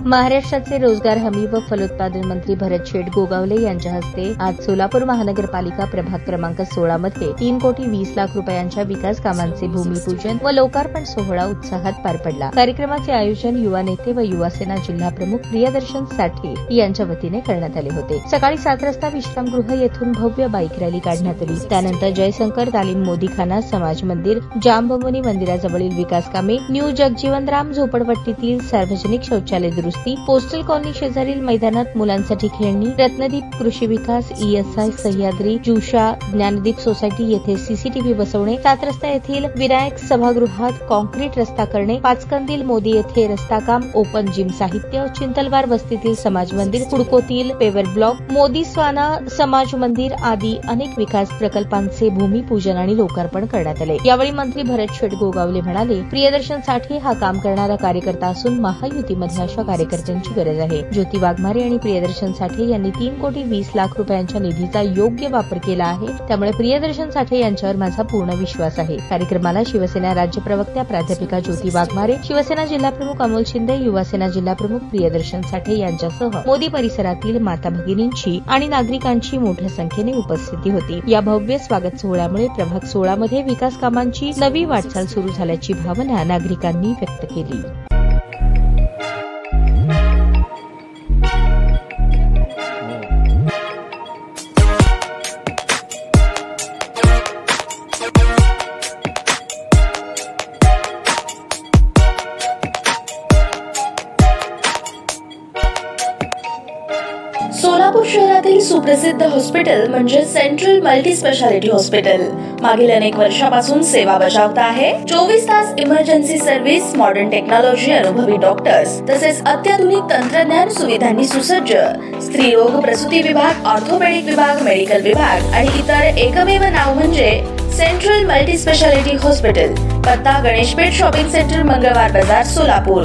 महाराष्ट्राचे रोजगार हमी व फलोत्पादन मंत्री भरत शेठ गोगावले यांच्या हस्ते आज सोलापूर महानगरपालिका प्रभाग क्रमांक 16 मध्ये 3,20,00,000 रुपयांच्या विकास कामांचे भूमिपूजन व लोकार्पण सोहळा उत्साहात पार पडला। कार्यक्रमाचे आयोजन युवा नेते व युवासेना जिल्हा प्रमुख प्रियदर्शन साठे यांच्या वतीने करण्यात आले होते। सकाळी 7 वाजता विश्रामगृह येथून भव्य बाईक रॅली काढण्यात आली। त्यानंतर जयशंकर तालीम मोदीखाना समाज मंदिर, जांबमुनी मंदिराजवळील विकास कामे, न्यू जगजीवनराम झोपडपट्टीतील सार्वजनिक शौचालय दुरुस्ती, पोस्टल कॉलनी शेजारील मैदानात मुलांसाठी खेळणी, रत्नदीप कृषी विकास, ESI सह्याद्री, जुषा ज्ञानदीप सोसायटी येथे सीसीटीव्ही बसवणे, 7 रस्ता येथील विनायक सभागृहात कॉन्क्रीट रस्ता करणे, पाचकंदील मोदी येथे रस्ता काम, ओपन जिम साहित्य, चिंतलवार वस्तीतील समाज मंदिर, हुडकोतील पेवर ब्लॉक, मोदी स्वाना समाज मंदिर आदी अनेक विकास प्रकल्पांचे भूमिपूजन आणि लोकार्पण करण्यात आले। यावेळी मंत्री भरत शेठ गोगावले म्हणाले, प्रियदर्शन साठे हा काम करणारा कार्यकर्ता असून महायुतीमध्ये अशा कार्यकर्त्यांची गरज आहे। ज्योती वाघमारे आणि प्रियदर्शन साठे यांनी 3,20,00,000 रुपयांच्या निधीचा योग्य वापर केला आहे, त्यामुळे प्रियदर्शन साठे यांच्यावर माझा पूर्ण विश्वास आहे। कार्यक्रमाला शिवसेना राज्य प्रवक्त्या प्राध्यापिका ज्योती वाघमारे, शिवसेना जिल्हा प्रमुख अमोल शिंदे, युवासेना जिल्हा प्रमुख प्रियदर्शन साठे यांच्यासह मोदी परिसरातील माता भगिनींची आणि नागरिकांची मोठ्या संख्येने उपस्थिती होती। या भव्य स्वागत सोहळ्यामुळे प्रभाग 16 मध्ये विकास कामांची नवी वाटचाल सुरू झाल्याची भावना नागरिकांनी व्यक्त केली। सोलापूर शहरातील सुप्रसिद्ध हॉस्पिटल म्हणजे सेंट्रल मल्टी स्पेशालिटी हॉस्पिटल मागील अनेक वर्षापासून सेवा बजावत आहे। 24 तास इमर्जन्सी सर्व्हिस, मॉडर्न टेक्नॉलॉजी, अनुभवी डॉक्टर्स तसेच अत्याधुनिक तंत्रज्ञान सुविधांनी सुसज्ज स्त्रीरोग प्रसूती विभाग, ऑर्थोपेडिक विभाग, मेडिकल विभाग आणि इतर एकमेव नाव म्हणजे सेंट्रल मल्टी स्पेशालिटी हॉस्पिटल। पत्ता गणेशपेठ शॉपिंग सेंटर, मंगळवार बाजार, सोलापूर।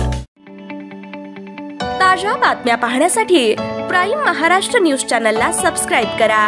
ताज्या बातम्या पाहण्यासाठी प्राईम महाराष्ट्र न्यूज चॅनलला सबस्क्राईब करा।